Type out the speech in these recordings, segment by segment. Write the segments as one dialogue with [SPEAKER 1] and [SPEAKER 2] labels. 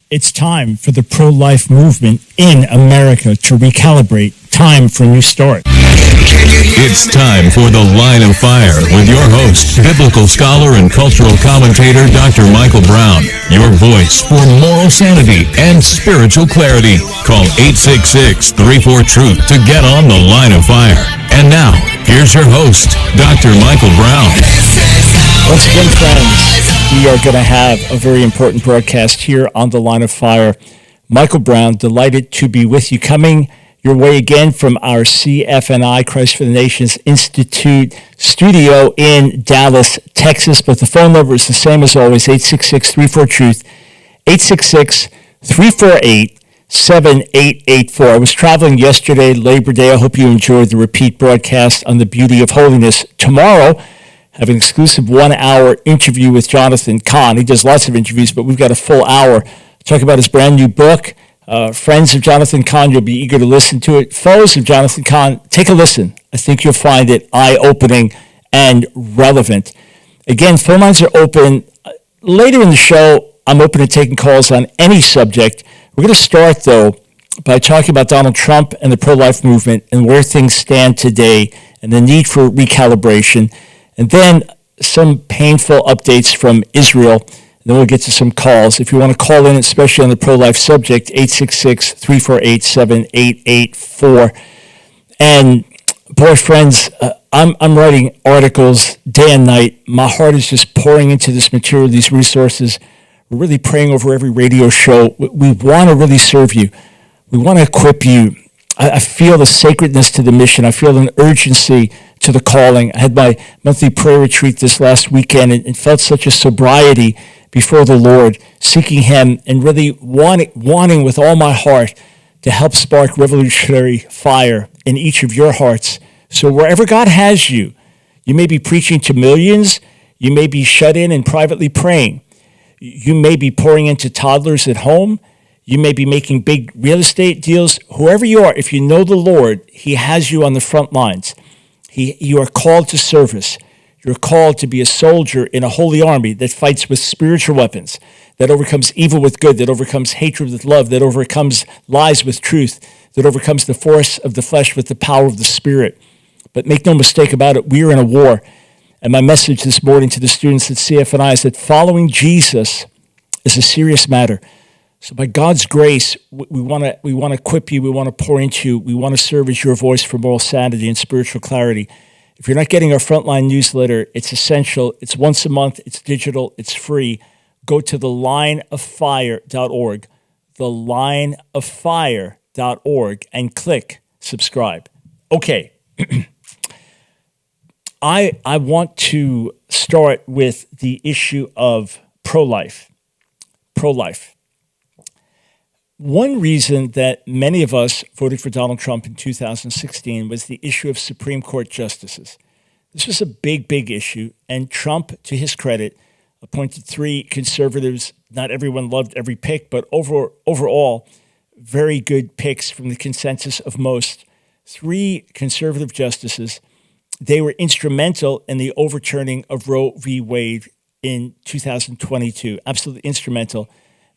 [SPEAKER 1] It's time for the pro-life movement in America to recalibrate. Time for a new start.
[SPEAKER 2] It's time for The Line of Fire with your host, biblical scholar and cultural commentator, Dr. Michael Brown. Your voice for moral sanity and spiritual clarity. Call 866-34-TRUTH to get on The Line of Fire. And now, here's your host, Dr. Michael Brown.
[SPEAKER 1] Once again, friends, we are going to have a very important broadcast here on The Line of Fire. Michael Brown, delighted to be with you. Coming your way again from our CFNI, Christ for the Nations Institute studio in Dallas, Texas. But the phone number is the same as always, 866-34-TRUTH, 866-348-7884. I was traveling yesterday, Labor Day. I hope you enjoyed the repeat broadcast on the beauty of holiness. Tomorrow, I have an exclusive 1-hour interview with Jonathan Cahn. He does lots of interviews, but we've got a full hour to talk about his brand new book. Friends of Jonathan Cahn, you'll be eager to listen to it. Foes of Jonathan Cahn, take a listen. I think you'll find it eye-opening and relevant. Again, phone lines are open. Later in the show, I'm open to taking calls on any subject. We're going to start, though, by talking about Donald Trump and the pro-life movement and where things stand today and the need for recalibration. And then some painful updates from Israel. And then we'll get to some calls. If you want to call in, especially on the pro-life subject, 866-348-7884. And boy, friends, I'm writing articles day and night. My heart is just pouring into this material, these resources. We're really praying over every radio show. We want to really serve you. We want to equip you. I feel the sacredness to the mission. I feel an urgency to the calling. I had my monthly prayer retreat this last weekend and felt such a sobriety before the Lord, seeking Him and really wanting with all my heart to help spark revolutionary fire in each of your hearts. So wherever God has you, you may be preaching to millions, you may be shut in and privately praying, you may be pouring into toddlers at home, you may be making big real estate deals. Whoever you are, if you know the Lord, He has you on the front lines. You are called to service. You're called to be a soldier in a holy army that fights with spiritual weapons, that overcomes evil with good, that overcomes hatred with love, that overcomes lies with truth, that overcomes the force of the flesh with the power of the Spirit. But make no mistake about it, we are in a war. And my message this morning to the students at CFNI is that following Jesus is a serious matter. So by God's grace, we want to equip you, we want to pour into you, we want to serve as your voice for moral sanity and spiritual clarity. If you're not getting our Frontline newsletter, it's essential. It's once a month, it's digital, it's free. Go to thelineoffire.org, thelineoffire.org, and click subscribe. Okay. I want to start with the issue of pro-life. Pro-life. One reason that many of us voted for Donald Trump in 2016 was the issue of Supreme Court justices. This was a big, big issue, and Trump, to his credit, appointed 3 conservatives. Not everyone loved every pick, but overall, very good picks from the consensus of most. 3 conservative justices. They were instrumental in the overturning of Roe v. Wade in 2022, absolutely instrumental.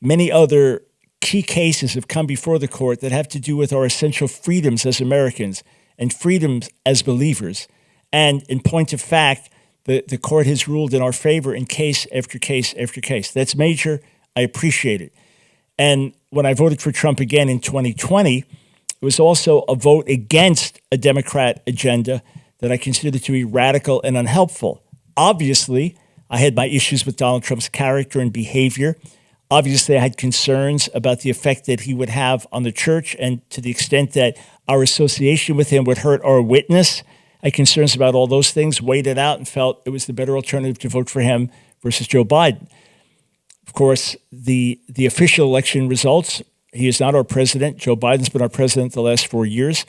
[SPEAKER 1] Many other key cases have come before the court that have to do with our essential freedoms as Americans and freedoms as believers. And in point of fact, the court has ruled in our favor in case after case after case. That's major. I appreciate it. And when I voted for Trump again in 2020, it was also a vote against a Democrat agenda that I considered to be radical and unhelpful. Obviously, I had my issues with Donald Trump's character and behavior. Obviously, I had concerns about the effect that he would have on the church and to the extent that our association with him would hurt our witness. I had concerns about all those things, weighed it out, and felt it was the better alternative to vote for him versus Joe Biden. Of course, the official election results, he is not our president. Joe Biden's been our president the last 4 years.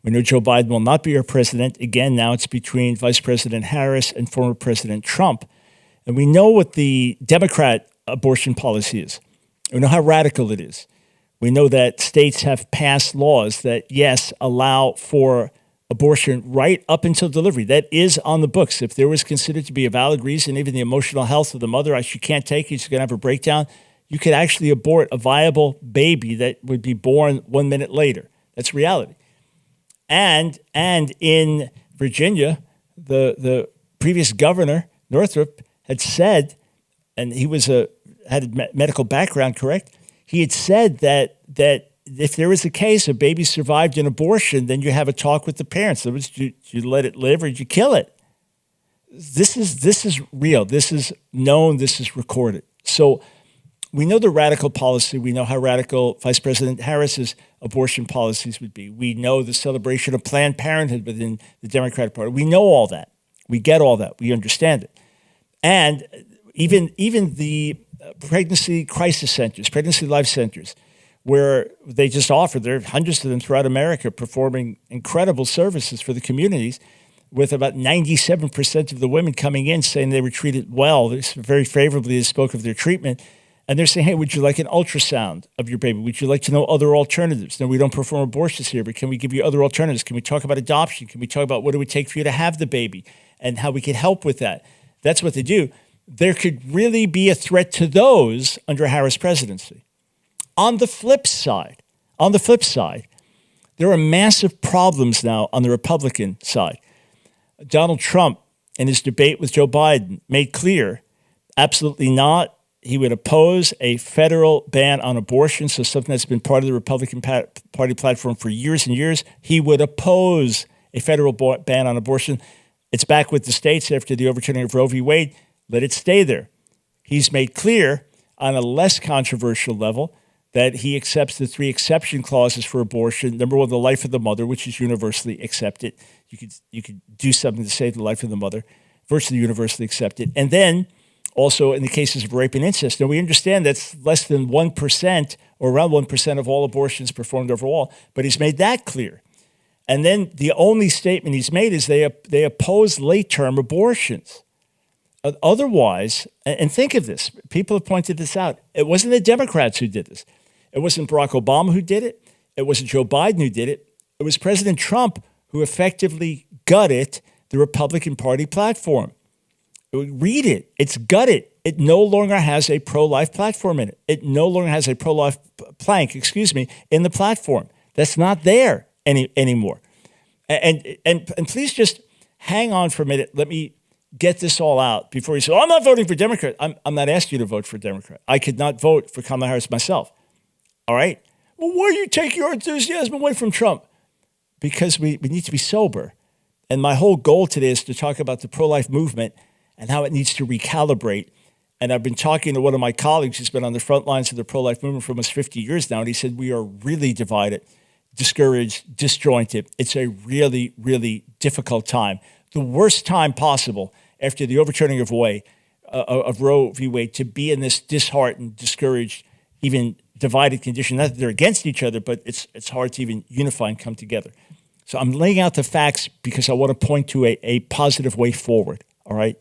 [SPEAKER 1] We know Joe Biden will not be our president. Again, now it's between Vice President Harris and former President Trump. And we know what the Democrat abortion policy is. We know how radical it is. We know that states have passed laws that, yes, allow for abortion right up until delivery. That is on the books. If there was considered to be a valid reason, even the emotional health of the mother, she can't take it, she's going to have a breakdown, you could actually abort a viable baby that would be born 1 minute later. That's reality. And in Virginia, the previous governor, Northrop, had said, and he had a medical background, correct? He had said that if there is a case a baby survived an abortion, then you have a talk with the parents. In other words, do you let it live or do you kill it? This is real. This is known. This is recorded. So we know the radical policy. We know how radical Vice President Harris's abortion policies would be. We know the celebration of Planned Parenthood within the Democratic Party. We know all that. We get all that. We understand it. And even the pregnancy crisis centers, pregnancy life centers, where they just offer, there are hundreds of them throughout America performing incredible services for the communities, with about 97% of the women coming in saying they were treated well. Very favorably, they spoke of their treatment. And they're saying, hey, would you like an ultrasound of your baby? Would you like to know other alternatives? No, we don't perform abortions here, but can we give you other alternatives? Can we talk about adoption? Can we talk about what it would take for you to have the baby and how we could help with that? That's what they do. There could really be a threat to those under Harris' presidency. On the flip side, there are massive problems now on the Republican side. Donald Trump, in his debate with Joe Biden, made clear, absolutely not. He would oppose a federal ban on abortion, so something that's been part of the Republican Party platform for years and years. He would oppose a federal ban on abortion. It's back with the states after the overturning of Roe v. Wade. Let it stay there. He's made clear on a less controversial level that he accepts the 3 exception clauses for abortion. Number one, the life of the mother, which is universally accepted. You could do something to save the life of the mother, virtually universally accepted. And then also in the cases of rape and incest. Now we understand that's less than 1% or around 1% of all abortions performed overall, but he's made that clear. And then the only statement he's made is they oppose late-term abortions. Otherwise, and think of this, people have pointed this out, it wasn't the Democrats who did this. It wasn't Barack Obama who did it. It wasn't Joe Biden who did it. It was President Trump who effectively gutted the Republican Party platform. Read it. It's gutted. It no longer has a pro-life platform in it. It no longer has a pro-life plank, in the platform. That's not there anymore. And please just hang on for a minute. Let me get this all out before you say, I'm not voting for Democrat. I'm not asking you to vote for Democrat. I could not vote for Kamala Harris myself. All right? Well, why do you take your enthusiasm away from Trump? Because we need to be sober. And my whole goal today is to talk about the pro-life movement and how it needs to recalibrate. And I've been talking to one of my colleagues who's been on the front lines of the pro-life movement for almost 50 years now, and he said, we are really divided, discouraged, disjointed. It's a really, really difficult time. The worst time possible after the overturning of Roe v. Wade to be in this disheartened, discouraged, even divided condition. Not that they're against each other, but it's hard to even unify and come together. So I'm laying out the facts because I want to point to a positive way forward, all right?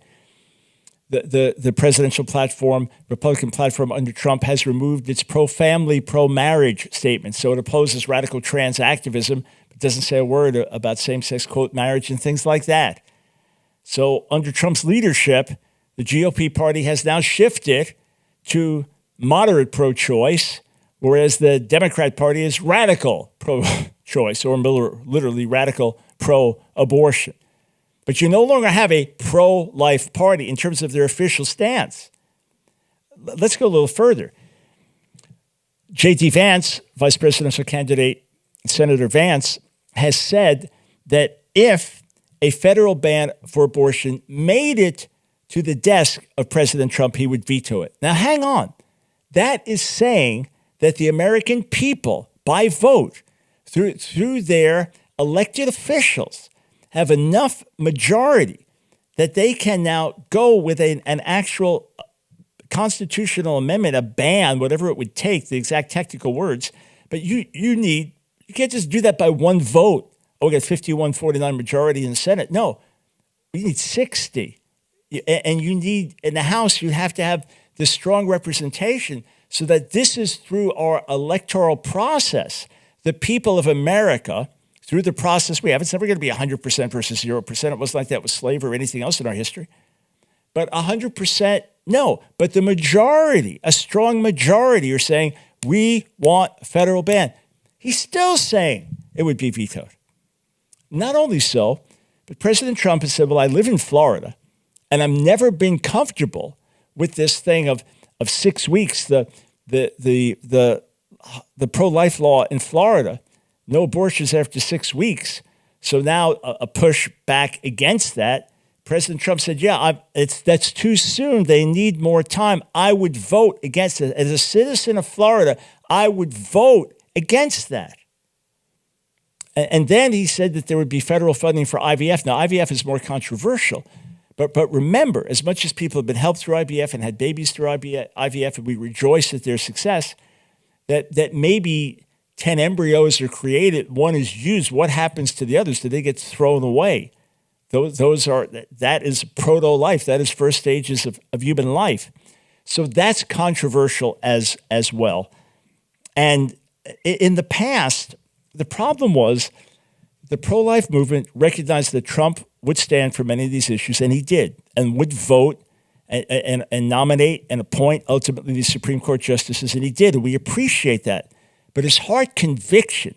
[SPEAKER 1] The presidential platform, Republican platform under Trump has removed its pro-family, pro-marriage statements. So it opposes radical trans activism, but doesn't say a word about same-sex, quote, marriage and things like that. So under Trump's leadership, the GOP party has now shifted to moderate pro-choice, whereas the Democrat Party is radical pro-choice, or literally radical pro-abortion. But you no longer have a pro-life party in terms of their official stance. Let's go a little further. J.D. Vance, vice presidential candidate, Senator Vance, has said that if a federal ban for abortion made it to the desk of President Trump, he would veto it. Now, hang on. That is saying that the American people, by vote, through their elected officials, have enough majority that they can now go with an actual constitutional amendment, a ban, whatever it would take, the exact technical words. But you can't just do that by one vote. Oh, we got 51-49 majority in the Senate. No, you need 60. And you need, in the House, you have to have this strong representation so that this is through our electoral process. The people of America, through the process we have, it's never going to be 100% versus 0%. It wasn't like that with slavery or anything else in our history. but 100% no. But the majority, a strong majority, are saying we want a federal ban. He's still saying it would be vetoed. Not only so, but President Trump has said, well, I live in Florida, and I've never been comfortable with this thing of 6 weeks. The pro-life law in Florida, no abortions after 6 weeks. So now a push back against that. President Trump said, yeah, that's too soon. They need more time. I would vote against it. As a citizen of Florida, I would vote against that. And then he said that there would be federal funding for IVF. Now, IVF is more controversial. But remember, as much as people have been helped through IVF and had babies through IVF, and we rejoice at their success, that maybe 10 embryos are created, one is used. What happens to the others? Do they get thrown away? That is proto-life. That is first stages of human life. So that's controversial as well. And in the past, the problem was the pro-life movement recognized that Trump would stand for many of these issues, and he did, and would vote and nominate and appoint ultimately the Supreme Court justices, and he did, and we appreciate that. But his heart conviction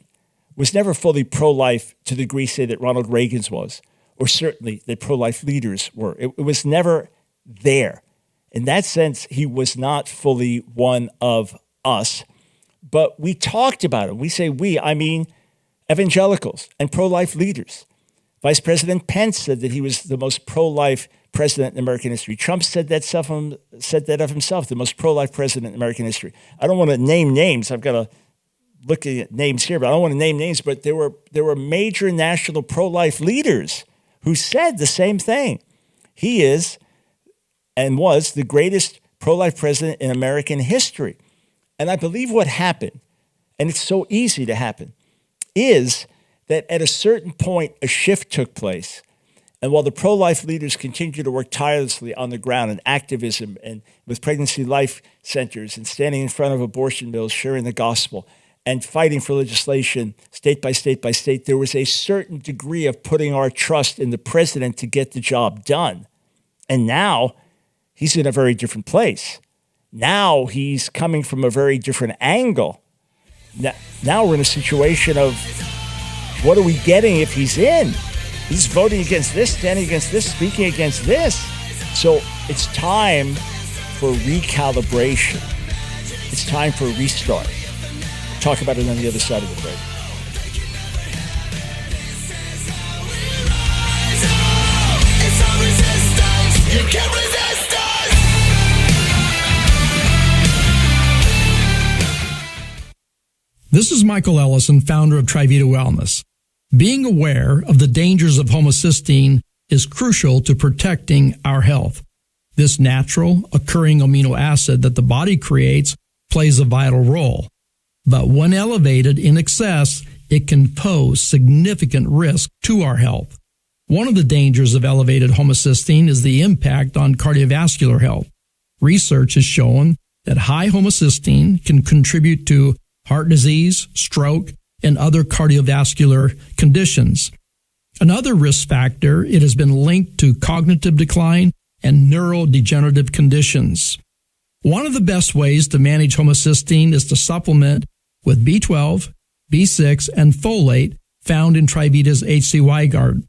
[SPEAKER 1] was never fully pro-life to the degree, say, that Ronald Reagan's was, or certainly that pro-life leaders were. It was never there. In that sense, he was not fully one of us. But we talked about it. We say we, I mean evangelicals and pro-life leaders. Vice President Pence said that he was the most pro-life president in American history. Trump said that of himself, the most pro-life president in American history. I don't want to name names. I've got to look at names here, but I don't want to name names. But there were major national pro-life leaders who said the same thing. He is and was the greatest pro-life president in American history. And I believe what happened, and it's so easy to happen, is that at a certain point, a shift took place. And while the pro-life leaders continue to work tirelessly on the ground in activism and with pregnancy life centers and standing in front of abortion mills, sharing the gospel and fighting for legislation state by state by state, there was a certain degree of putting our trust in the president to get the job done. And now he's in a very different place. Now he's coming from a very different angle. Now we're in a situation of what are we getting if he's in? He's voting against this, standing against this, speaking against this. So it's time for recalibration. It's time for a restart. We'll talk about it on the other side of the break. You can't resist us!
[SPEAKER 3] This is Michael Ellison, founder of Trivita Wellness. Being aware of the dangers of homocysteine is crucial to protecting our health. This natural, occurring amino acid that the body creates plays a vital role. But when elevated in excess, it can pose significant risk to our health. One of the dangers of elevated homocysteine is the impact on cardiovascular health. Research has shown that high homocysteine can contribute to heart disease, stroke, and other cardiovascular conditions. Another risk factor, it has been linked to cognitive decline and neurodegenerative conditions. One of the best ways to manage homocysteine is to supplement with B12, B6, and folate found in Trivita's HCY Guard.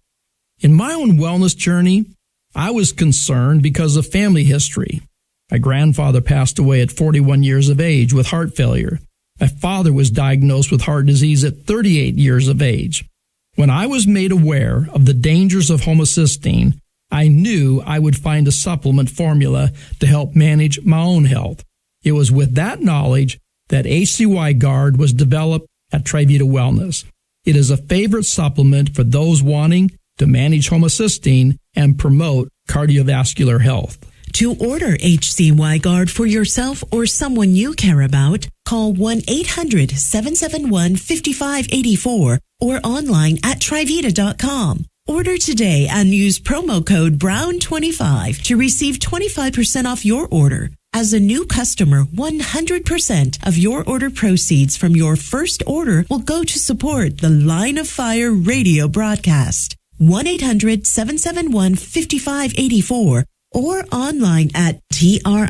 [SPEAKER 3] In my own wellness journey, I was concerned because of family history. My grandfather passed away at 41 years of age with heart failure. My father was diagnosed with heart disease at 38 years of age. When I was made aware of the dangers of homocysteine, I knew I would find a supplement formula to help manage my own health. It was with that knowledge that HCY Guard was developed at Trivita Wellness. It is a favorite supplement for those wanting to manage homocysteine and promote cardiovascular health.
[SPEAKER 4] To order HCY Guard for yourself or someone you care about, call 1-800-771-5584 or online at Trivita.com. Order today and use promo code BROWN25 to receive 25% off your order. As a new customer, 100% of your order proceeds from your first order will go to support the Line of Fire radio broadcast. 1-800-771-5584 or online at TRIVITA,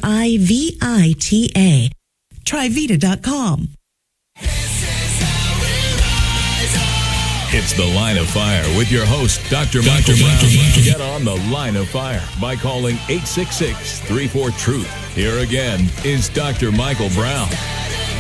[SPEAKER 4] Trivita.com.
[SPEAKER 2] It's The Line of Fire with your host, Dr. Michael Brown. Get on The Line of Fire by calling 866-34-TRUTH. Here again is Dr. Michael Brown.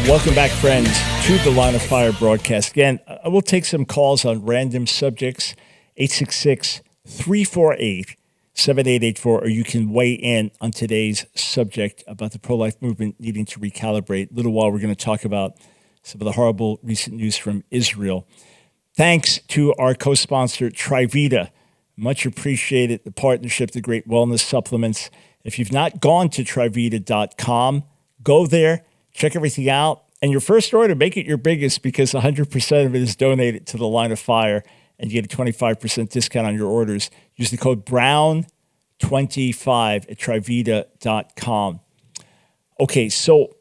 [SPEAKER 1] Welcome back, friends, to the Line of Fire broadcast. Again, I will take some calls on random subjects, 866-348-7884, or you can weigh in on today's subject about the pro-life movement needing to recalibrate. In a little while, we're going to talk about some of the horrible recent news from Israel. Thanks to our co-sponsor, Trivita. Much appreciated the partnership, the great wellness supplements. If you've not gone to Trivita.com, go there, check everything out. And your first order, make it your biggest because 100% of it is donated to the Line of Fire, and you get a 25% discount on your orders. Use the code BROWN25 at Trivita.com. Okay, so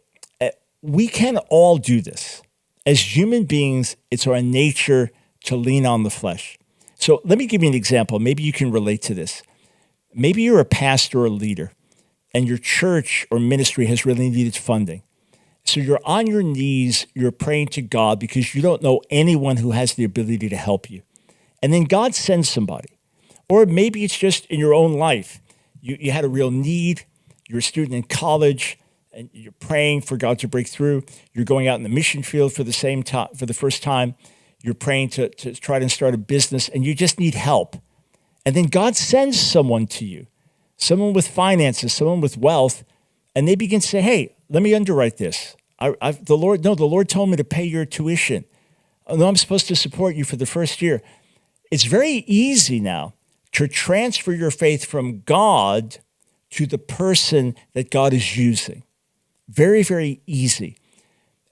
[SPEAKER 1] we can all do this. As human beings, it's our nature to lean on the flesh. So let me give you an example. Maybe you can relate to this. Maybe you're a pastor or a leader, and your church or ministry has really needed funding. So you're on your knees, you're praying to God because you don't know anyone who has the ability to help you. And then God sends somebody. Or maybe it's just in your own life. You had a real need, you're a student in college, and you're praying for God to break through. You're going out in the mission field for the first time. You're praying to try to start a business, and you just need help. And then God sends someone to you, someone with finances, someone with wealth, and they begin to say, hey, let me underwrite this. The Lord told me to pay your tuition. No, I'm supposed to support you for the first year. It's very easy now to transfer your faith from God to the person that God is using. Very, very easy.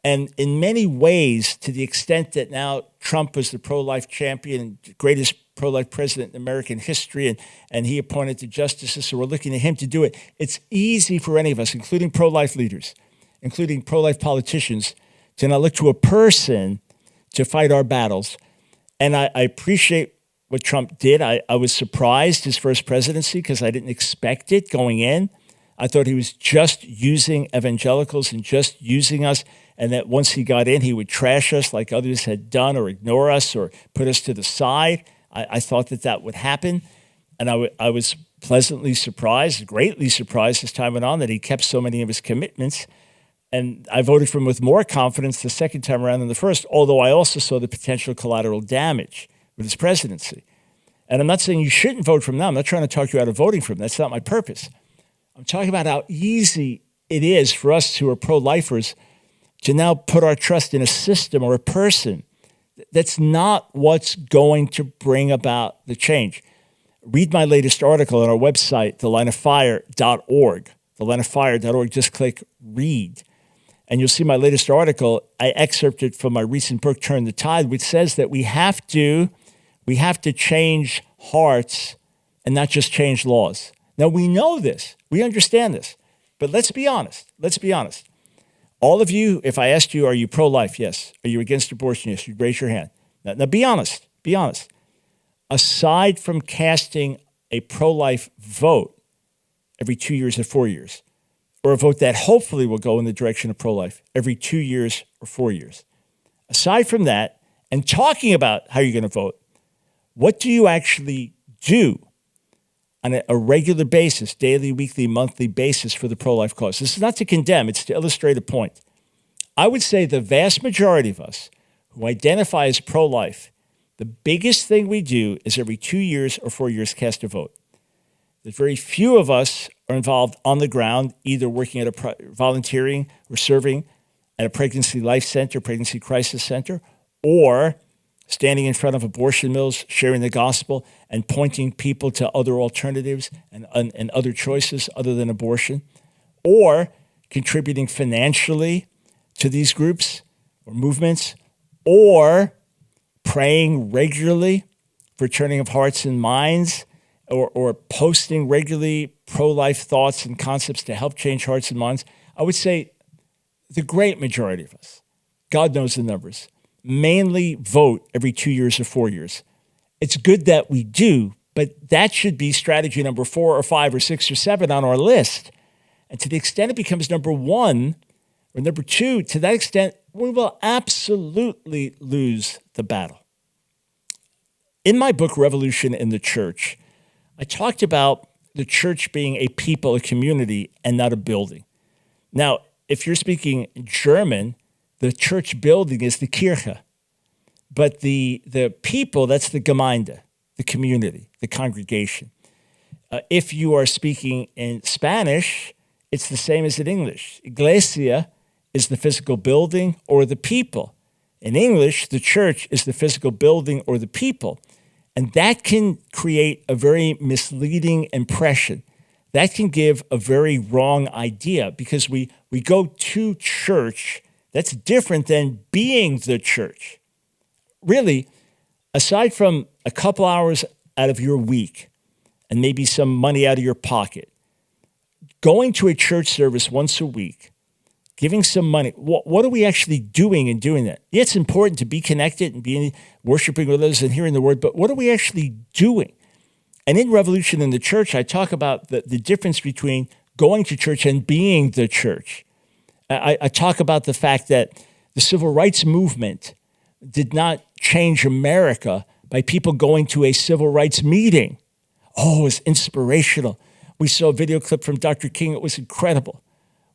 [SPEAKER 1] And in many ways, to the extent that now Trump was the pro-life champion and greatest pro-life president in American history, and he appointed the justices, so we're looking at him to do it. It's easy for any of us, including pro-life leaders, including pro-life politicians, to now look to a person to fight our battles. And I appreciate what Trump did. I was surprised his first presidency because I didn't expect it going in. I thought he was just using evangelicals and just using us, and that once he got in, he would trash us like others had done or ignore us or put us to the side. I thought that would happen, and I was pleasantly surprised, greatly surprised as time went on that he kept so many of his commitments, and I voted for him with more confidence the second time around than the first, although I also saw the potential collateral damage with his presidency. And I'm not saying you shouldn't vote for him now. I'm not trying to talk you out of voting for him. That's not my purpose. I'm talking about how easy it is for us who are pro-lifers to now put our trust in a system or a person. That's not what's going to bring about the change. Read my latest article on our website, thelineoffire.org. Thelineoffire.org, just click read. And you'll see my latest article. I excerpted from my recent book, Turn the Tide, which says that we have to change hearts and not just change laws. Now, we know this. We understand this. But let's be honest. Let's be honest. All of you, if I asked you, are you pro-life? Yes. Are you against abortion? Yes. You'd raise your hand. Now, be honest. Be honest. Aside from casting a pro-life vote every 2 years or 4 years, or a vote that hopefully will go in the direction of pro-life every 2 years or 4 years, aside from that, and talking about how you're going to vote, what do you actually do on a regular basis, daily, weekly, monthly basis for the pro-life cause? This is not to condemn, it's to illustrate a point. I would say the vast majority of us who identify as pro-life, the biggest thing we do is every 2 years or 4 years cast a vote. There's very few of us are involved on the ground, either working at volunteering or serving at a pregnancy life center, pregnancy crisis center, or standing in front of abortion mills, sharing the gospel, and pointing people to other alternatives and other choices other than abortion, or contributing financially to these groups or movements, or praying regularly for turning of hearts and minds, or posting regularly pro-life thoughts and concepts to help change hearts and minds. I would say the great majority of us, God knows the numbers, mainly vote every 2 years or 4 years. It's good that we do, But that should be strategy number 4 or 5 or 6 or 7 on our list. And to the extent it becomes number 1 or number 2, to that extent, we will absolutely lose the battle. In my book, Revolution in the Church, I talked about the church being a people, a community, and not a building. Now, if you're speaking German, the church building is the Kirche. But the people, that's the Gemeinde, the community, the congregation. If you are speaking in Spanish, it's the same as in English. Iglesia is the physical building or the people. In English, the church is the physical building or the people. And that can create a very misleading impression. That can give a very wrong idea because we go to church. That's different than being the church. Really, aside from a couple hours out of your week and maybe some money out of your pocket, going to a church service once a week, giving some money, what are we actually doing in doing that? Yeah, it's important to be connected and be worshiping with others and hearing the word, but what are we actually doing? And in Revolution in the Church, I talk about the difference between going to church and being the church. I talk about the fact that the civil rights movement did not change America by people going to a civil rights meeting. Oh, it was inspirational. We saw a video clip from Dr. King. It was incredible.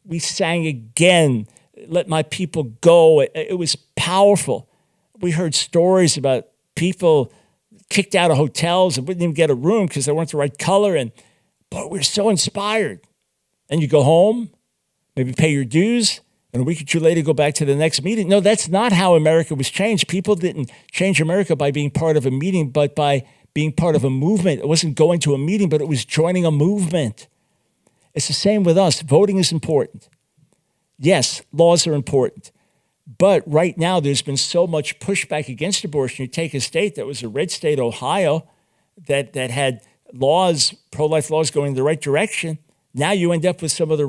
[SPEAKER 1] We sang again, Let My People Go. It was powerful. We heard stories about people kicked out of hotels and wouldn't even get a room because they weren't the right color. And boy, we were so inspired. And you go home, maybe pay your dues, and a week or two later go back to the next meeting. No, that's not how America was changed. People didn't change America by being part of a meeting, but by being part of a movement. It wasn't going to a meeting, but it was joining a movement. It's the same with us. Voting is important. Yes, laws are important. But right now, there's been so much pushback against abortion. You take a state that was a red state, Ohio, that had laws, pro-life laws going in the right direction. Now you end up with some of the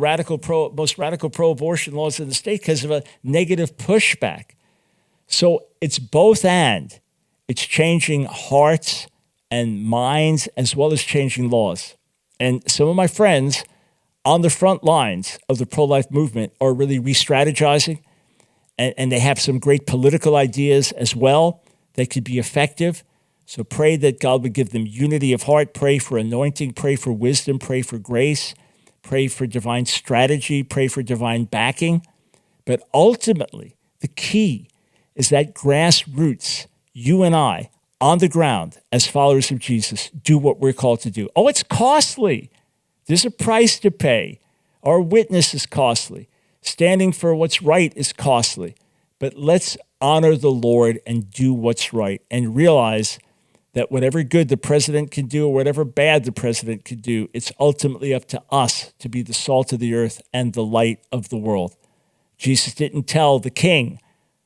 [SPEAKER 1] most radical pro-abortion laws in the state because of a negative pushback. So it's both and. It's changing hearts and minds as well as changing laws. And some of my friends on the front lines of the pro-life movement are really re-strategizing, and they have some great political ideas as well that could be effective. So pray that God would give them unity of heart, pray for anointing, pray for wisdom, pray for grace, pray for divine strategy, pray for divine backing. But ultimately, the key is that grassroots, you and I, on the ground, as followers of Jesus, do what we're called to do. Oh, it's costly. There's a price to pay. Our witness is costly. Standing for what's right is costly. But let's honor the Lord and do what's right and realize that whatever good the president can do or whatever bad the president could do, it's ultimately up to us to be the salt of the earth and the light of the world. Jesus didn't tell the king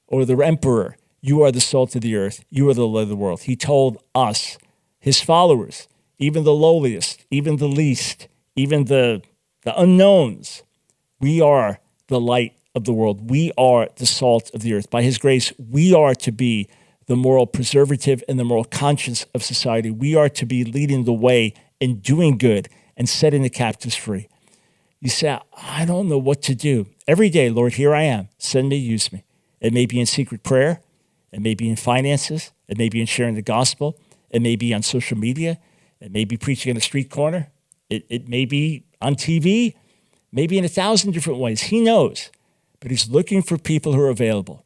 [SPEAKER 1] or the emperor, you are the salt of the earth, you are the light of the world. He told us, his followers, even the lowliest, even the least, even the unknowns, we are the light of the world. We are the salt of the earth. By his grace, we are to be the moral preservative and the moral conscience of society. We are to be leading the way in doing good and setting the captives free. You say, I don't know what to do. Every day, Lord, here I am. Send me, use me. It may be in secret prayer. It may be in finances. It may be in sharing the gospel. It may be on social media. It may be preaching on a street corner. It may be on TV. Maybe in 1,000 different ways. He knows. But he's looking for people who are available.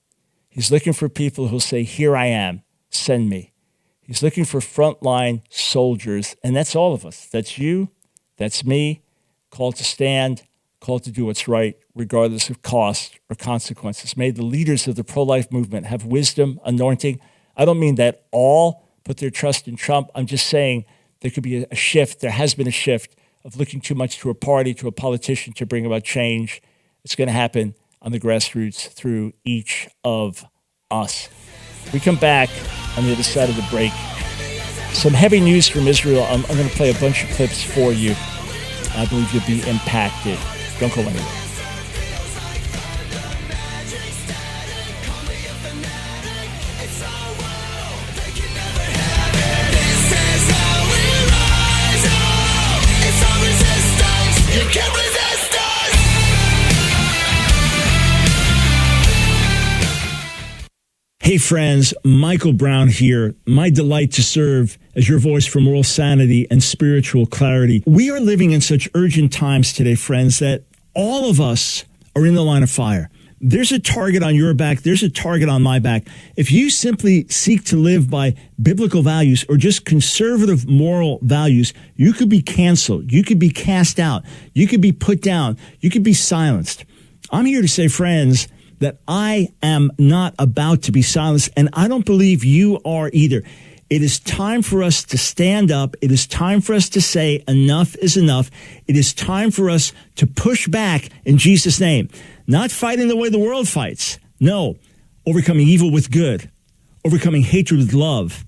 [SPEAKER 1] He's looking for people who'll say, here I am, send me. He's looking for frontline soldiers, and that's all of us. That's you, that's me, called to stand, called to do what's right, regardless of cost or consequences. May the leaders of the pro-life movement have wisdom, anointing. I don't mean that all put their trust in Trump. I'm just saying there could be a shift. There has been a shift of looking too much to a party, to a politician to bring about change. It's going to happen on the grassroots through each of us. We come back on the other side of the break. Some heavy news from Israel. I'm going to play a bunch of clips for you. I believe you'll be impacted. Don't go anywhere.
[SPEAKER 5] This is how we roll.
[SPEAKER 1] Hey friends, Michael Brown here. My delight to serve as your voice for moral sanity and spiritual clarity. We are living in such urgent times today, friends, that all of us are in the line of fire. There's a target on your back. There's a target on my back. If you simply seek to live by biblical values or just conservative moral values, you could be canceled. You could be cast out. You could be put down. You could be silenced. I'm here to say, friends, that I am not about to be silenced, and I don't believe you are either. It is time for us to stand up. It is time for us to say enough is enough. It is time for us to push back in Jesus' name. Not fighting the way the world fights. No, overcoming evil with good, overcoming hatred with love,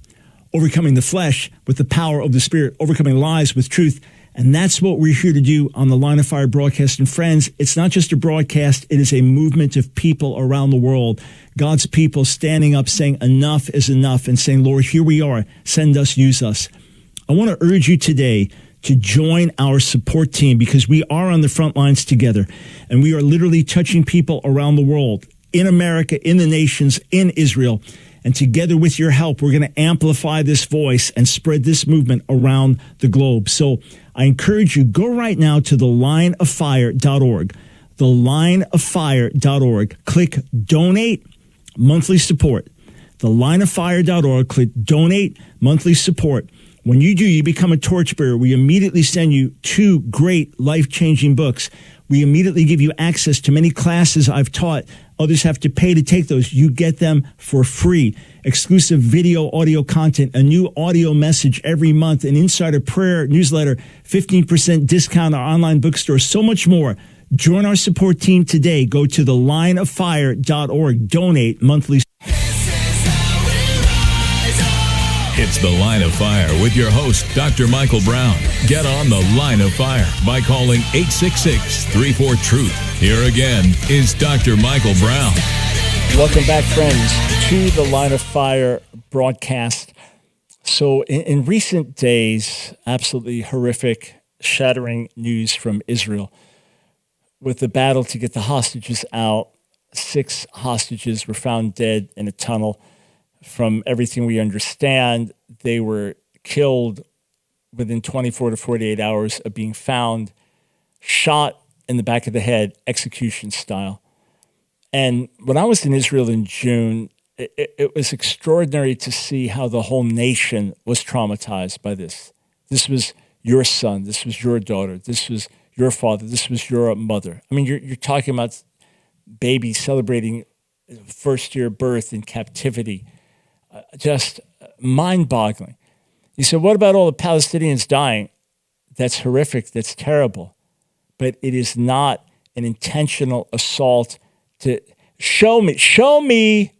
[SPEAKER 1] overcoming the flesh with the power of the Spirit, overcoming lies with truth. And that's what we're here to do on the Line of Fire broadcast. And friends, it's not just a broadcast. It is a movement of people around the world. God's people standing up saying enough is enough and saying, Lord, here we are. Send us, use us. I want to urge you today to join our support team because we are on the front lines together. And we are literally touching people around the world, in America, in the nations, in Israel. And together with your help, we're going to amplify this voice and spread this movement around the globe. So I encourage you, go right now to thelineoffire.org, thelineoffire.org. Click Donate Monthly Support. Thelineoffire.org. Click Donate Monthly Support. When you do, you become a torchbearer. We immediately send you 2 great life-changing books. We immediately give you access to many classes I've taught. Others have to pay to take those. You get them for free. Exclusive video, audio content, a new audio message every month, an insider prayer newsletter, 15% discount on our online bookstore, so much more. Join our support team today. Go to thelineoffire.org. Donate monthly.
[SPEAKER 2] It's The Line of Fire with your host, Dr. Michael Brown. Get on The Line of Fire by calling 866-34-TRUTH. Here again is Dr. Michael Brown.
[SPEAKER 1] Welcome back, friends, to the Line of Fire broadcast. So in recent days, absolutely horrific, shattering news from Israel. With the battle to get the hostages out, 6 hostages were found dead in a tunnel. From everything we understand, they were killed within 24 to 48 hours of being found, shot in the back of the head, execution style. And when I was in Israel in June, it was extraordinary to see how the whole nation was traumatized by this. This was your son. This was your daughter. This was your father. This was your mother. I mean, you're talking about babies celebrating first-year birth in captivity. Just mind-boggling. You said, what about all the Palestinians dying? That's horrific. That's terrible. But it is not an intentional assault to show me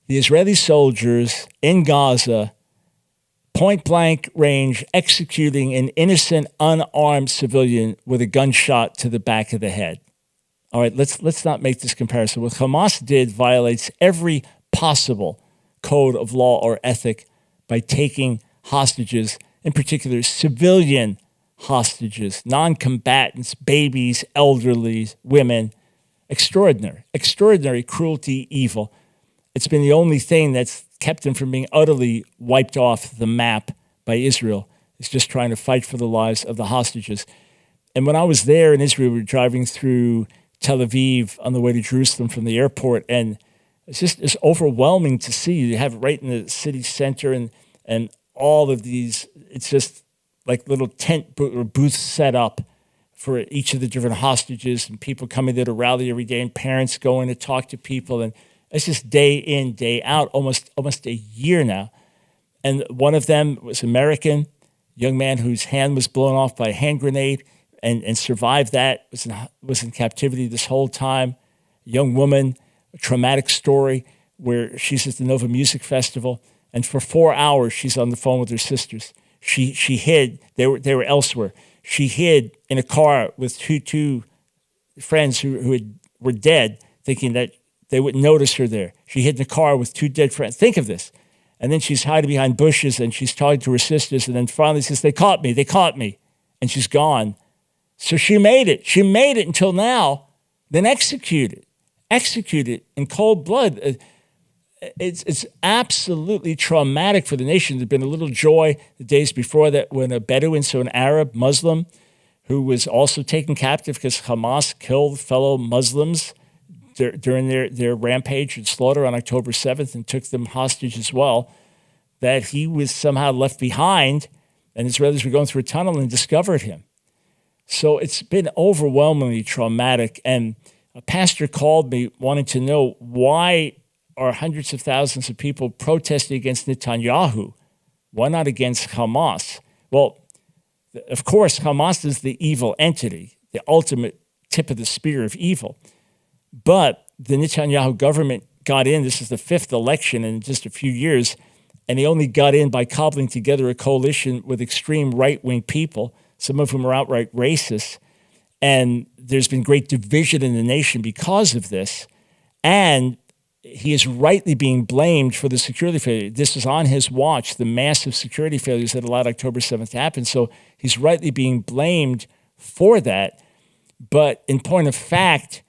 [SPEAKER 1] the Israeli soldiers in Gaza, point-blank range, executing an innocent, unarmed civilian with a gunshot to the back of the head. All right, let's not make this comparison. What Hamas did violates every possible code of law or ethic by taking hostages, in particular civilian hostages, non-combatants, babies, elderly, women. Extraordinary cruelty, evil. It's been the only thing that's kept them from being utterly wiped off the map by Israel. It's just trying to fight for the lives of the hostages. And when I was there in Israel, we were driving through Tel Aviv on the way to Jerusalem from the airport, and it's overwhelming to see. You have it right in the city center and all of these, it's just like little tent or booths set up for each of the different hostages and people coming there to rally every day and parents going to talk to people. And it's just day in, day out, almost a year now. And one of them was American, young man whose hand was blown off by a hand grenade and survived that, was in captivity this whole time. Young woman, a traumatic story where she's at the Nova Music Festival, and for 4 hours she's on the phone with her sisters. She hid. They were elsewhere. She hid in a car with two friends who were dead, thinking that they wouldn't notice her there. She hid in a car with 2 dead friends. Think of this. And then she's hiding behind bushes and she's talking to her sisters, and then finally says, they caught me. And she's gone. So she made it. She made it until now, then executed in cold blood. it's absolutely traumatic for the nation. There'd been a little joy the days before that when a Bedouin, so an Arab Muslim, who was also taken captive because Hamas killed fellow Muslims during their rampage and slaughter on October 7th and took them hostage as well, that he was somehow left behind, and Israelis were going through a tunnel and discovered him. So it's been overwhelmingly traumatic. And a pastor called me wanting to know why are hundreds of thousands of people protesting against Netanyahu? Why not against Hamas? Well, of course, Hamas is the evil entity, the ultimate tip of the spear of evil. But the Netanyahu government got in. This is the fifth election in just a few years, and they only got in by cobbling together a coalition with extreme right-wing people, some of whom are outright racist. And there's been great division in the nation because of this. And he is rightly being blamed for the security failure. This is on his watch, the massive security failures that allowed October 7th to happen. So he's rightly being blamed for that. But in point of fact,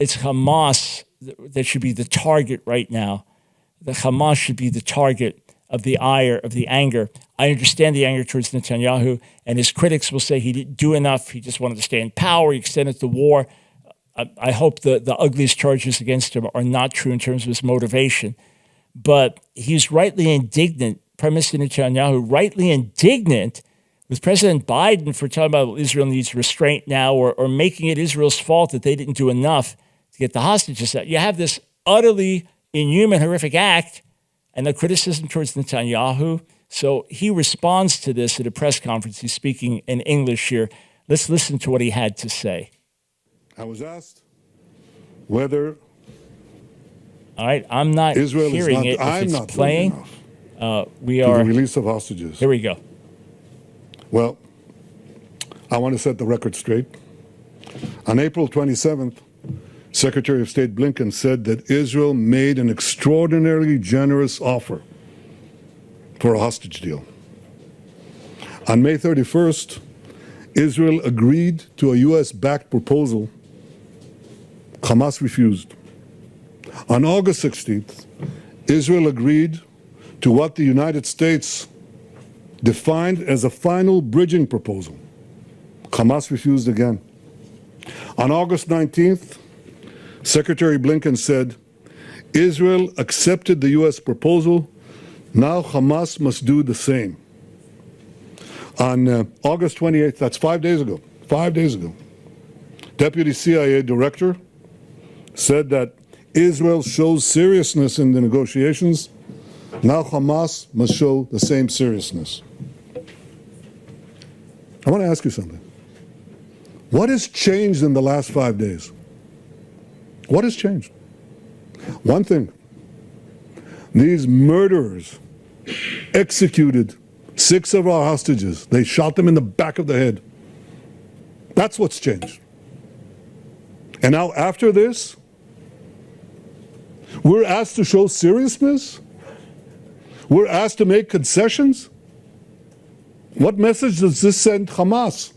[SPEAKER 1] it's Hamas that should be the target right now. The Hamas should be the target of the ire, of the anger. I understand the anger towards Netanyahu, and his critics will say he didn't do enough. He just wanted to stay in power. He extended the war. I hope the ugliest charges against him are not true in terms of his motivation. But he's rightly indignant, Prime Minister Netanyahu, rightly indignant with President Biden for talking about Israel needs restraint now or making it Israel's fault that they didn't do enough to get the hostages out. You have this utterly inhuman, horrific act and the criticism towards Netanyahu. So he responds to this at a press conference. He's speaking in English here. Let's listen to what he had to say.
[SPEAKER 5] I was asked whether...
[SPEAKER 1] All right, I'm not
[SPEAKER 5] Israel
[SPEAKER 1] hearing
[SPEAKER 5] is not,
[SPEAKER 1] it.
[SPEAKER 5] I'm
[SPEAKER 1] if
[SPEAKER 5] not
[SPEAKER 1] it's playing, we are...
[SPEAKER 5] the release of hostages.
[SPEAKER 1] Here we go.
[SPEAKER 5] Well, I want to set the record straight. On April 27th, Secretary of State Blinken said that Israel made an extraordinarily generous offer for a hostage deal. On May 31st, Israel agreed to a U.S.-backed proposal. Hamas refused. On August 16th, Israel agreed to what the United States defined as a final bridging proposal. Hamas refused again. On August 19th, Secretary Blinken said, Israel accepted the U.S. proposal. Now Hamas must do the same. On August 28th, that's 5 days ago, Deputy CIA Director said that Israel shows seriousness in the negotiations. Now Hamas must show the same seriousness. I want to ask you something. What has changed in the last 5 days? What has changed? One thing. These murderers executed 6 of our hostages. They shot them in the back of the head. That's what's changed. And now after this, we're asked to show seriousness? We're asked to make concessions? What message does this send Hamas?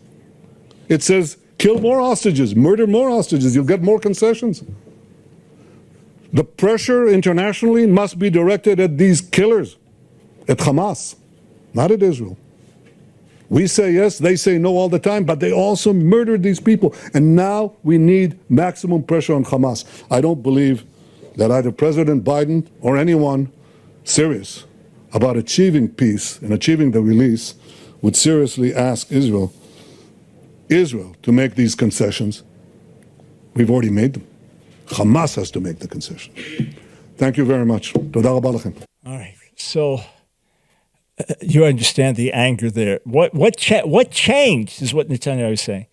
[SPEAKER 5] It says, kill more hostages, murder more hostages, you'll get more concessions. The pressure internationally must be directed at these killers, at Hamas, not at Israel. We say yes, they say no all the time, but they also murdered these people. And now we need maximum pressure on Hamas. I don't believe that either President Biden or anyone serious about achieving peace and achieving the release would seriously ask Israel to make these concessions. We've already made them. Hamas has to make the concession. Thank you very much. Toda rabba lachem.
[SPEAKER 1] All right. So you understand the anger there. What changed is what Netanyahu is saying.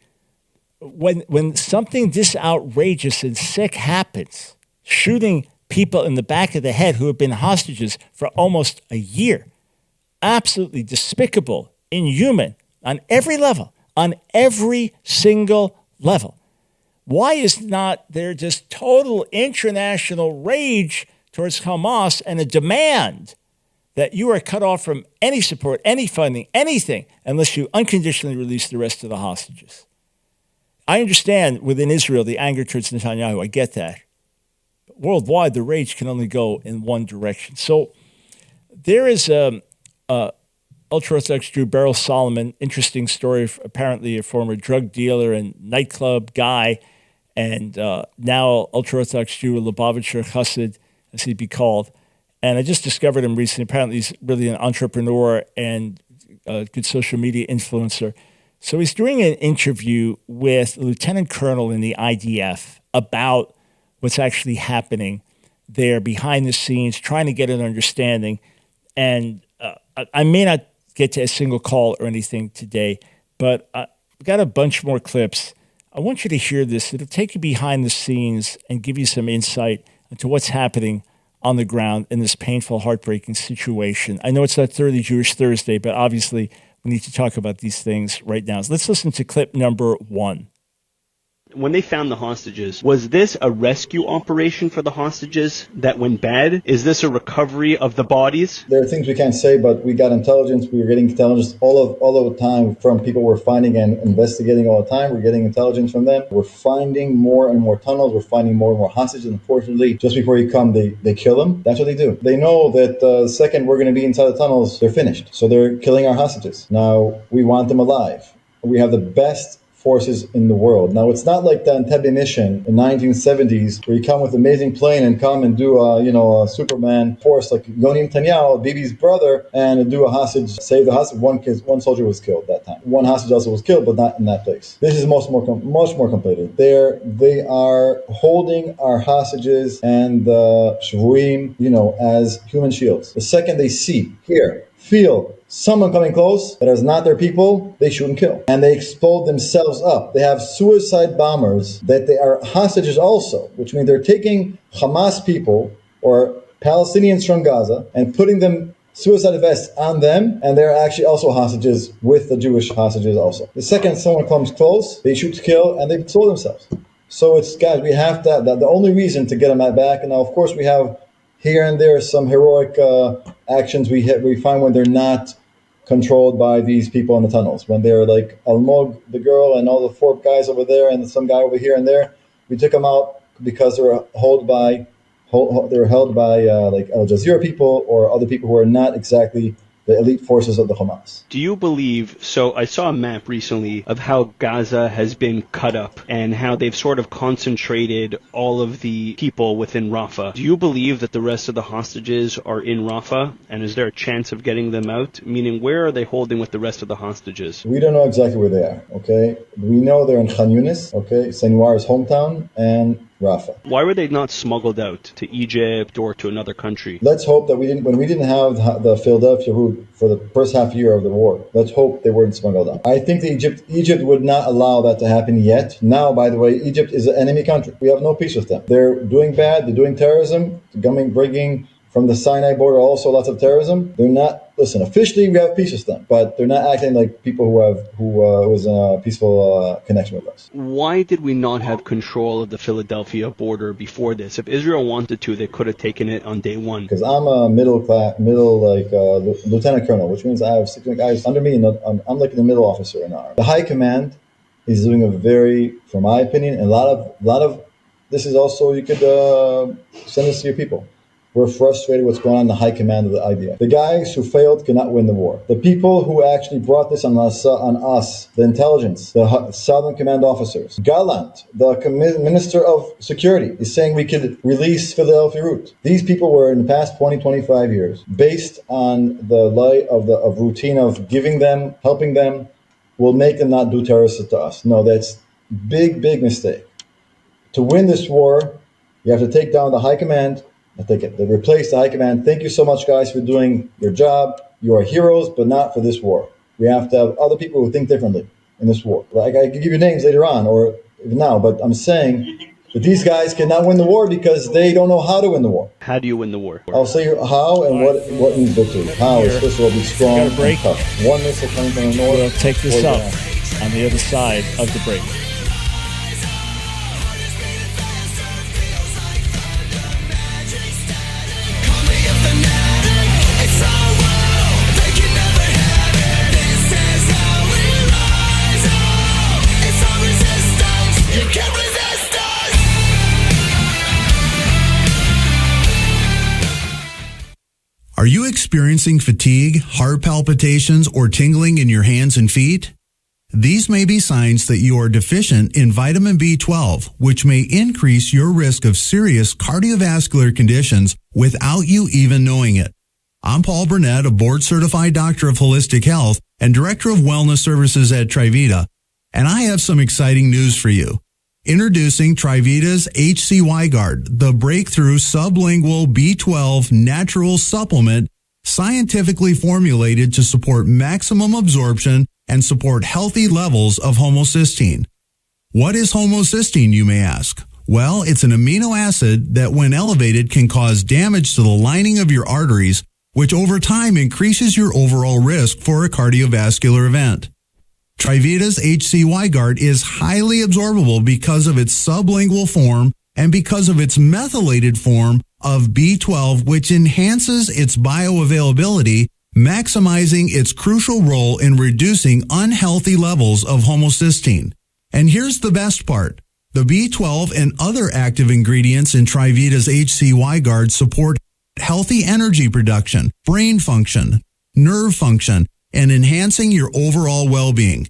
[SPEAKER 1] When something this outrageous and sick happens, shooting people in the back of the head who have been hostages for almost a year, absolutely despicable, inhuman on every level, on every single level. Why is not there just total international rage towards Hamas and a demand that you are cut off from any support, any funding, anything, unless you unconditionally release the rest of the hostages? I understand within Israel the anger towards Netanyahu. I get that. But worldwide, the rage can only go in one direction. So there is ultra-Orthodox Jew Beryl Solomon, interesting story, apparently a former drug dealer and nightclub guy, and now ultra-Orthodox Jew, a Lubavitcher Chassid, as he'd be called. And I just discovered him recently. Apparently he's really an entrepreneur and a good social media influencer. So he's doing an interview with a lieutenant colonel in the IDF about what's actually happening there behind the scenes, trying to get an understanding. And I may not get to a single call or anything today, but I've got a bunch more clips. I want you to hear this. It'll take you behind the scenes and give you some insight into what's happening on the ground in this painful, heartbreaking situation. I know it's not Thoroughly Jewish Thursday, but obviously we need to talk about these things right now. So let's listen to clip number 1.
[SPEAKER 6] When they found the hostages, was this a rescue operation for the hostages that went bad? Is this a recovery of the bodies?
[SPEAKER 7] There are things we can't say, but we got intelligence. We were getting intelligence all the time from people we're finding and investigating all the time. We're getting intelligence from them. We're finding more and more tunnels. We're finding more and more hostages. Unfortunately, just before you come, they kill them. That's what they do. They know that the second we're going to be inside the tunnels, they're finished. So they're killing our hostages. Now, we want them alive. We have the best forces in the world. Now, it's not like the Entebbe mission in 1970s where you come with an amazing plane and come and do a Superman force like Yoni Netanyahu, Bibi's brother, and do a hostage, save the hostage. One soldier was killed that time. One hostage also was killed, but not in that place. This is much more complicated. They are holding our hostages and the Shvuim, as human shields. The second they see, hear, feel someone coming close that is not their people, they shoot and kill. And they explode themselves up. They have suicide bombers that they are hostages also, which means they're taking Hamas people or Palestinians from Gaza and putting them suicide vests on them, and they're actually also hostages with the Jewish hostages also. The second someone comes close, they shoot to kill and they explode themselves. So guys, we have that. The only reason to get them back, and now of course we have here and there some heroic actions we find when they're not controlled by these people in the tunnels. When they're like Almog, the girl, and all the 4 guys over there, and some guy over here and there, we took them out because they were held by like Al Jazeera people or other people who are not exactly the elite forces of the Hamas.
[SPEAKER 6] Do you believe, so I saw a map recently of how Gaza has been cut up and how they've sort of concentrated all of the people within Rafah. Do you believe that the rest of the hostages are in Rafah, and is there a chance of getting them out? Meaning, where are they holding with the rest of the hostages?
[SPEAKER 7] We don't know exactly where they are, okay? We know they're in Khan Yunis, okay, Sinwar's hometown, and Rafah.
[SPEAKER 6] Why were they not smuggled out to Egypt or to another country?
[SPEAKER 7] Let's hope that when we didn't have the Philadelphia route for the first half year of the war, let's hope they weren't smuggled out. I think Egypt would not allow that to happen yet. Now, by the way, Egypt is an enemy country. We have no peace with them. They're doing bad. They're doing terrorism, bringing from the Sinai border also lots of terrorism. They're not, officially we have peace with them, but they're not acting like people who was in a peaceful connection with us.
[SPEAKER 6] Why did we not have control of the Philadelphia border before this? If Israel wanted to, they could have taken it on day one.
[SPEAKER 7] Because I'm a lieutenant colonel, which means I have 6 guys under me, and I'm like the middle officer in our. The high command is doing from my opinion, a lot of this is also, you could send this to your people. We're frustrated what's going on in the high command of the IDF. The guys who failed cannot win the war. The people who actually brought this on us, the intelligence, the Southern Command officers. Gallant, the Minister of Security, is saying we could release Philadelphia route. These people were in the past 20, 25 years, based on the lie of routine of giving them, helping them, will make them not do terrorists to us. No, that's big mistake. To win this war, you have to take down the high command. They replaced the high command. Thank you so much, guys, for doing your job. You are heroes, but not for this war. We have to have other people who think differently in this war. Like, I can give you names later on or even now, but I'm saying that these guys cannot win the war because they don't know how to win the war.
[SPEAKER 6] How do you win the war?
[SPEAKER 7] I'll say how and what means victory. How is first of all be strong and tough. One missile coming from the north.
[SPEAKER 1] We'll take this up on the other side of the break.
[SPEAKER 8] experiencing fatigue, heart palpitations, or tingling in your hands and feet? These may be signs that you are deficient in vitamin B12, which may increase your risk of serious cardiovascular conditions without you even knowing it. I'm Paul Burnett, a board-certified doctor of holistic health and director of wellness services at Trivita, and I have some exciting news for you. Introducing Trivita's HCY Guard, the breakthrough sublingual B12 natural supplement scientifically formulated to support maximum absorption and support healthy levels of homocysteine. What is homocysteine, you may ask? Well, it's an amino acid that when elevated can cause damage to the lining of your arteries, which over time increases your overall risk for a cardiovascular event. Trivita's HCY Guard is highly absorbable because of its sublingual form and because of its methylated form of B12, which enhances its bioavailability, maximizing its crucial role in reducing unhealthy levels of homocysteine. And here's the best part. The B12 and other active ingredients in Trivita's HCY Guard support healthy energy production, brain function, nerve function, and enhancing your overall well-being.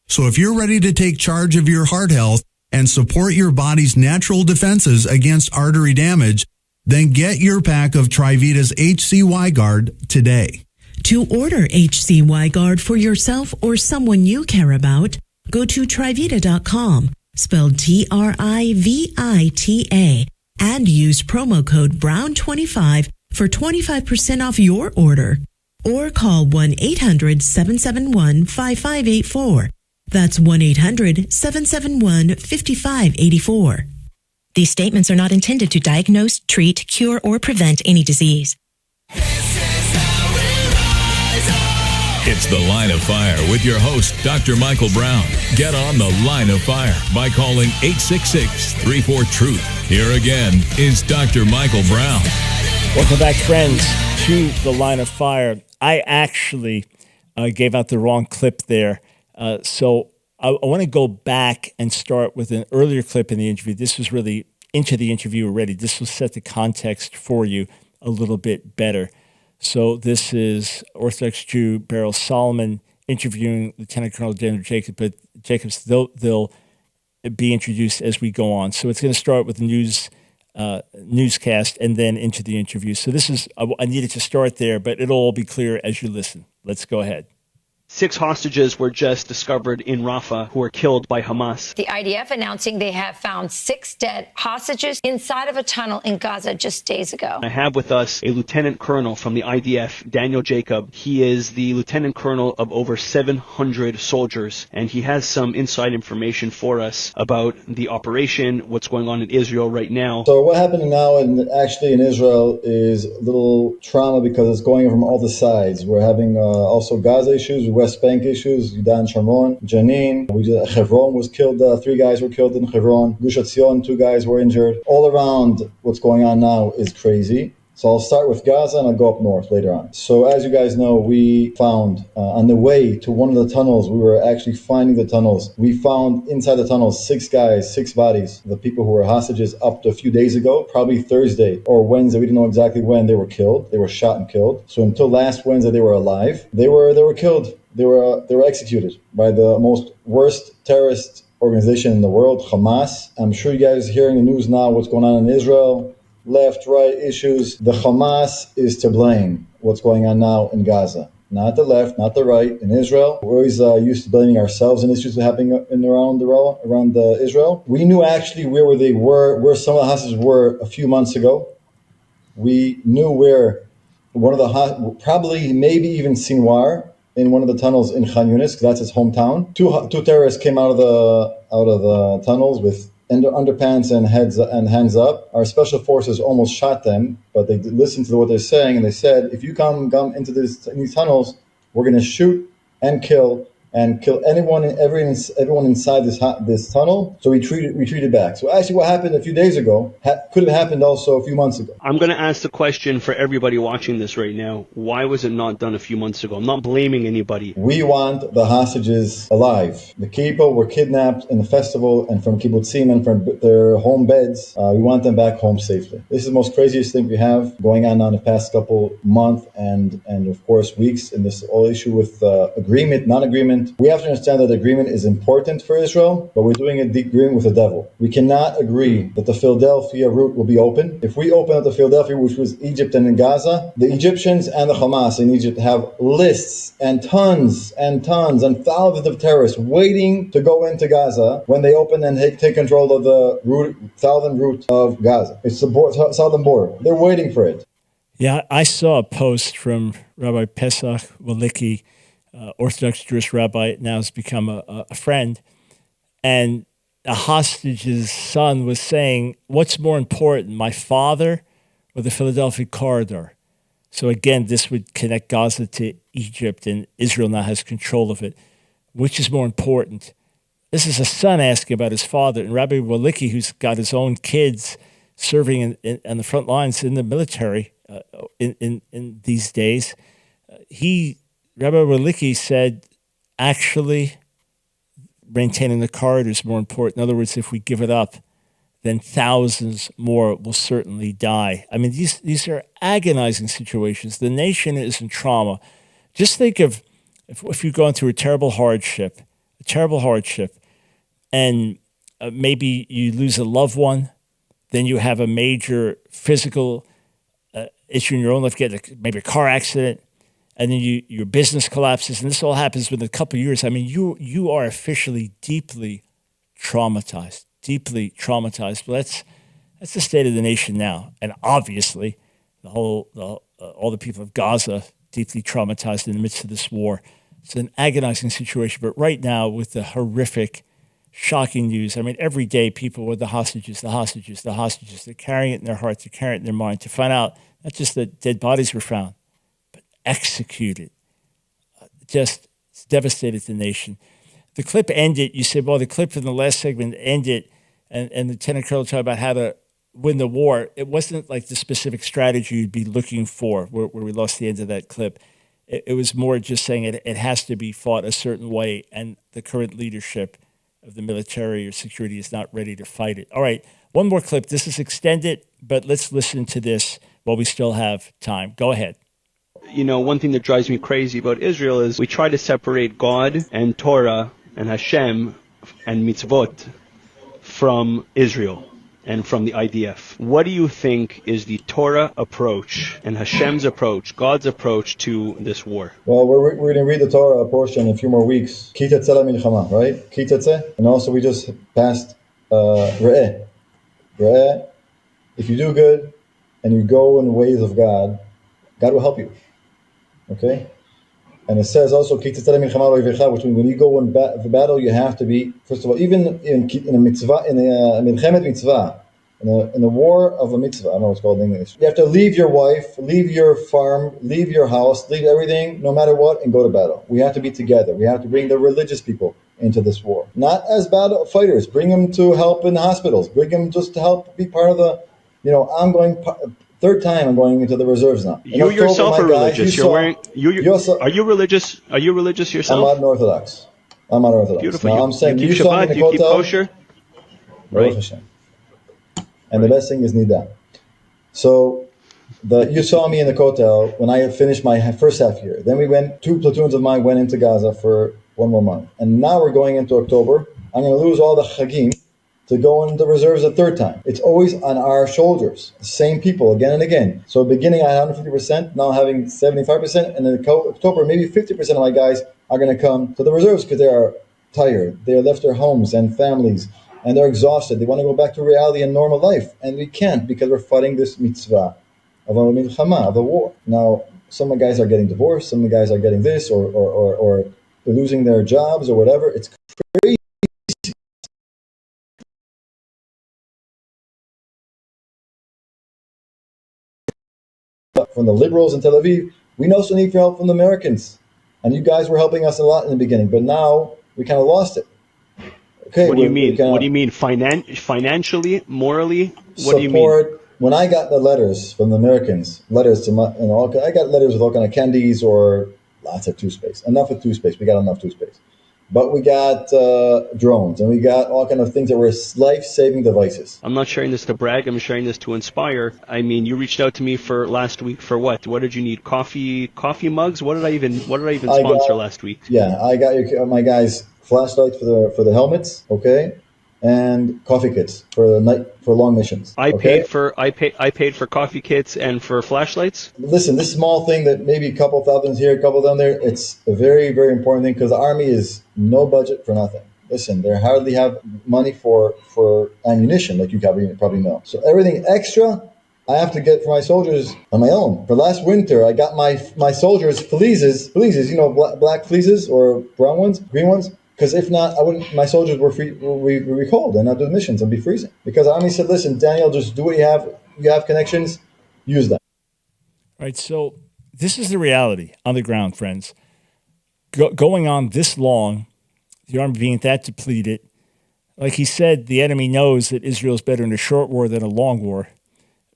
[SPEAKER 8] So if you're ready to take charge of your heart health and support your body's natural defenses against artery damage, then get your pack of Trivita's HCY Guard today.
[SPEAKER 4] To order HCY Guard for yourself or someone you care about, go to Trivita.com, spelled Trivita, and use promo code BROWN25 for 25% off your order. Or call 1-800-771-5584. That's 1-800-771-5584. These statements are not intended to diagnose, treat, cure, or prevent any disease.
[SPEAKER 2] It's The Line of Fire with your host, Dr. Michael Brown. Get on The Line of Fire by calling 866-34-TRUTH. Here again is Dr. Michael Brown.
[SPEAKER 1] Welcome back, friends, to The Line of Fire. I actually gave out the wrong clip there. So I want to go back and start with an earlier clip in the interview. This was really into the interview already. This will set the context for you a little bit better. So this is Orthodox Jew Beryl Solomon interviewing Lieutenant Colonel Daniel Jacobs. They'll be introduced as we go on. So it's going to start with the newscast and then into the interview. So this is, I needed to start there, but it'll all be clear as you listen. Let's go ahead.
[SPEAKER 6] 6 hostages were just discovered in Rafah who were killed by Hamas.
[SPEAKER 9] The IDF announcing they have found 6 dead hostages inside of a tunnel in Gaza just days ago.
[SPEAKER 6] I have with us a lieutenant colonel from the IDF, Daniel Jacob. He is the lieutenant colonel of over 700 soldiers, and he has some inside information for us about the operation, what's going on in Israel right now.
[SPEAKER 7] So what happening now actually in Israel is a little trauma because it's going from all the sides. We're having also Gaza issues, West Bank issues, Yudan Shomron, Jenin. Hebron was killed. 3 guys were killed in Hebron. Gush Etzion, 2 guys were injured. All around, what's going on now is crazy. So I'll start with Gaza and I'll go up north later on. So as you guys know, we found on the way to one of the tunnels, we were actually finding the tunnels. We found inside the tunnels 6 guys, 6 bodies. The people who were hostages up to a few days ago, probably Thursday or Wednesday. We didn't know exactly when they were killed. They were shot and killed. So until last Wednesday, they were alive. They were killed. They were executed by the most worst terrorist organization in the world, Hamas. I'm sure you guys are hearing the news now, what's going on in Israel, left, right issues. The Hamas is to blame what's going on now in Gaza. Not the left, not the right. In Israel, we're always used to blaming ourselves in issues happening around Israel. We knew actually where they were, where some of the hostages were a few months ago. We knew where one of the probably maybe even Sinwar, in one of the tunnels in Khan Yunis, because that's his hometown. Two terrorists came out of the tunnels with underpants and hands up. Our special forces almost shot them, but they listened to what they're saying, and they said, if you come into these tunnels, we're going to shoot and kill and kill everyone inside this tunnel. So we retreated back. So actually, what happened a few days ago could have happened also a few months ago.
[SPEAKER 6] I'm going to ask the question for everybody watching this right now. Why was it not done a few months ago? I'm not blaming anybody.
[SPEAKER 7] We want the hostages alive. The people were kidnapped in the festival and from kibbutzim and from their home beds. We want them back home safely. This is the most craziest thing we have going on now in the past couple months and of course weeks in this whole issue with agreement, non-agreement. We have to understand that the agreement is important for Israel, but we're doing a agreement with the devil. We cannot agree that the Philadelphia route will be open. If we open up the Philadelphia, which was Egypt and in Gaza, the Egyptians and the Hamas in Egypt have lists and tons and thousands of terrorists waiting to go into Gaza when they open and take control of the southern route of Gaza. It's the southern border. They're waiting for it.
[SPEAKER 1] Yeah, I saw a post from Rabbi Pesach Walicki, Orthodox Jewish rabbi, now has become a friend, and a hostage's son was saying, what's more important, my father or the Philadelphia corridor? So again, this would connect Gaza to Egypt, and Israel now has control of it. Which is more important? This is a son asking about his father, and Rabbi Walicki, who's got his own kids serving in the front lines in the military in these days, Rabbi Walicki said, actually, maintaining the corridor is more important. In other words, if we give it up, then thousands more will certainly die. I mean, these are agonizing situations. The nation is in trauma. Just think of if you've gone through a terrible hardship, and maybe you lose a loved one, then you have a major physical issue in your own life, maybe a car accident, and then your business collapses, and this all happens within a couple of years. I mean, you are officially deeply traumatized. Well, that's the state of the nation now, and obviously, all the people of Gaza deeply traumatized in the midst of this war. It's an agonizing situation. But right now, with the horrific, shocking news, I mean, every day people with the hostages. They're carrying it in their heart, they're carrying it in their mind. To find out not just that dead bodies were found, but executed, just devastated the nation. The clip ended, you said, well, the clip in the last segment ended, and Lieutenant Colonel talked about how to win the war. It wasn't like the specific strategy you'd be looking for, where we lost the end of that clip. It was more just saying it has to be fought a certain way, and the current leadership of the military or security is not ready to fight it. All right, one more clip. This is extended, but let's listen to this while we still have time. Go ahead.
[SPEAKER 6] You know, one thing that drives me crazy about Israel is we try to separate God and Torah and Hashem and mitzvot from Israel and from the IDF. What do you think is the Torah approach and Hashem's approach, God's approach to this war?
[SPEAKER 7] Well, we're going to read the Torah portion in a few more weeks. Ki tetzeh lemilchama, right? Ki tetzeh. And also we just passed Re'eh. Re'eh. If you do good and you go in the ways of God, God will help you. Okay? And it says also, which means when you go in battle, you have to be, first of all, even in a mitzvah, in a milchemet mitzvah, in the war of a mitzvah, I don't know what's called in English. You have to leave your wife, leave your farm, leave your house, leave everything, no matter what, and go to battle. We have to be together. We have to bring the religious people into this war. Not as battle fighters. Bring them to help in the hospitals. Bring them just to help be part of the, I'm going... Third time I'm going into the reserves now.
[SPEAKER 6] You yourself are religious. Are you religious? Are you religious yourself?
[SPEAKER 7] I'm not Orthodox.
[SPEAKER 6] Beautiful.
[SPEAKER 7] Now, I'm saying
[SPEAKER 6] you keep Shabbat, you keep kosher? Right.
[SPEAKER 7] And the best thing is Nida. So you saw me in the Kotel when I had finished my first half year. Then we went, 2 platoons of mine went into Gaza for 1 more month. And now we're going into October. I'm going to lose all the Chagim to go in the reserves a third time. It's always on our shoulders. The same people again and again. So beginning I had 150%, now having 75%, and in October maybe 50% of my guys are going to come to the reserves because they are tired. They have left their homes and families, and they're exhausted. They want to go back to reality and normal life, and we can't because we're fighting this mitzvah of a milchama, of a war. Now, some of the guys are getting divorced, some of the guys are getting this, or they're losing their jobs or whatever. It's crazy. From the liberals in Tel Aviv, we also need help from the Americans. And you guys were helping us a lot in the beginning, but now we kind of lost it. Okay.
[SPEAKER 6] What do you mean? What do you mean? Financially, morally? What do you mean?
[SPEAKER 7] When I got the letters from the Americans, letters to my, I got letters with all kind of candies or lots of toothpaste. Enough of toothpaste. We got enough toothpaste. But we got drones, and we got all kind of things that were life-saving devices.
[SPEAKER 6] I'm not sharing this to brag. I'm sharing this to inspire. I mean, you reached out to me for last week for what? What did you need? Coffee mugs? What did I even sponsor last week?
[SPEAKER 7] Yeah, I got my guys flashlights for the helmets, okay, and coffee kits for long missions.
[SPEAKER 6] I paid for coffee kits and for flashlights.
[SPEAKER 7] Listen, this small thing that maybe a couple thousand here, a couple down there, it's a very, very important thing because the Army is no budget for nothing. Listen, they hardly have money for ammunition, like you probably know. So everything extra I have to get for my soldiers on my own. For last winter, I got my soldiers fleeces, black fleeces or brown ones, green ones. Because if not, my soldiers were recalled and not do the missions and be freezing. Because the Army said, listen, Daniel, just do what you have. You have connections, use them.
[SPEAKER 1] All right, so this is the reality on the ground, friends. Going on this long, the Army being that depleted, like he said, the enemy knows that Israel is better in a short war than a long war.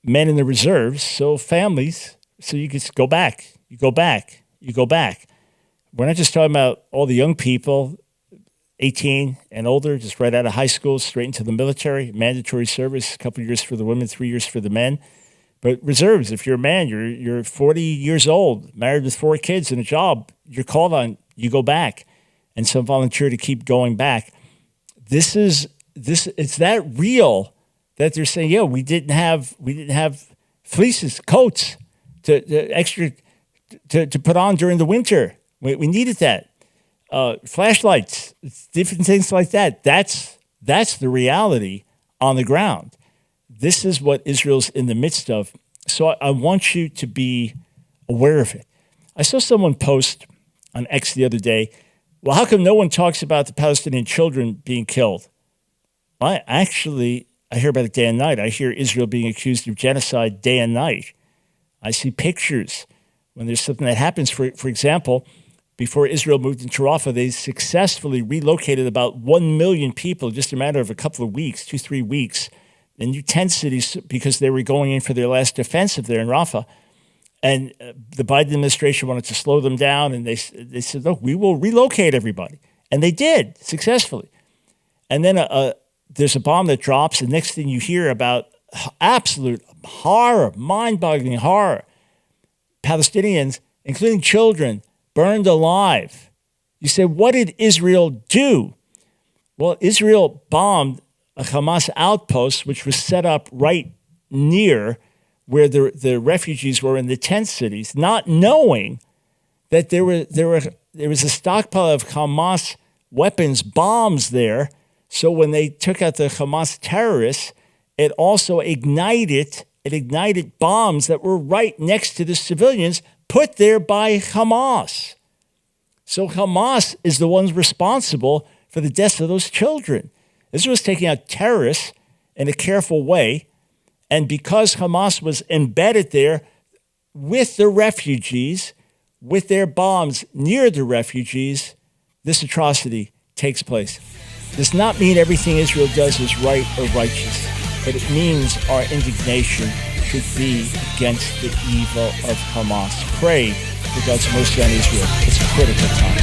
[SPEAKER 1] Men in the reserves, so families, so you can go back. You go back. We're not just talking about all the young people, 18 and older, just right out of high school, straight into the military, mandatory service, a couple of years for the women, 3 years for the men. But reserves, if you're a man, you're 40 years old, married with 4 kids and a job, you're called on, you go back. And some volunteer to keep going back. It's that real that they're saying, yeah, we didn't have fleeces, coats to put on during the winter. We needed that. Flashlights, different things like that. That's the reality on the ground. This is what Israel's in the midst of. So I want you to be aware of it. I saw someone post on X the other day, well, how come no one talks about the Palestinian children being killed? I hear about it day and night. I hear Israel being accused of genocide day and night. I see pictures when there's something that happens. For example, before Israel moved into Rafah, they successfully relocated about 1 million people, just a matter of a couple of weeks, 2-3 weeks, in new tent cities because they were going in for their last offensive there in Rafah. And the Biden administration wanted to slow them down, and they said, look, we will relocate everybody. And they did, successfully. And then there's a bomb that drops, and next thing you hear about absolute horror, mind-boggling horror. Palestinians, including children, burned alive. You say, what did Israel do? Well, Israel bombed a Hamas outpost, which was set up right near where the refugees were in the tent cities, not knowing that there was a stockpile of Hamas weapons, bombs there. So when they took out the Hamas terrorists, it also ignited bombs that were right next to the civilians put there by Hamas. So Hamas is the ones responsible for the deaths of those children. Israel was taking out terrorists in a careful way. And because Hamas was embedded there with the refugees, with their bombs near the refugees, this atrocity takes place. Does not mean everything Israel does is right or righteous, but it means our indignation should be against the evil of Hamas. Pray for God's mercy on Israel. It's a critical time.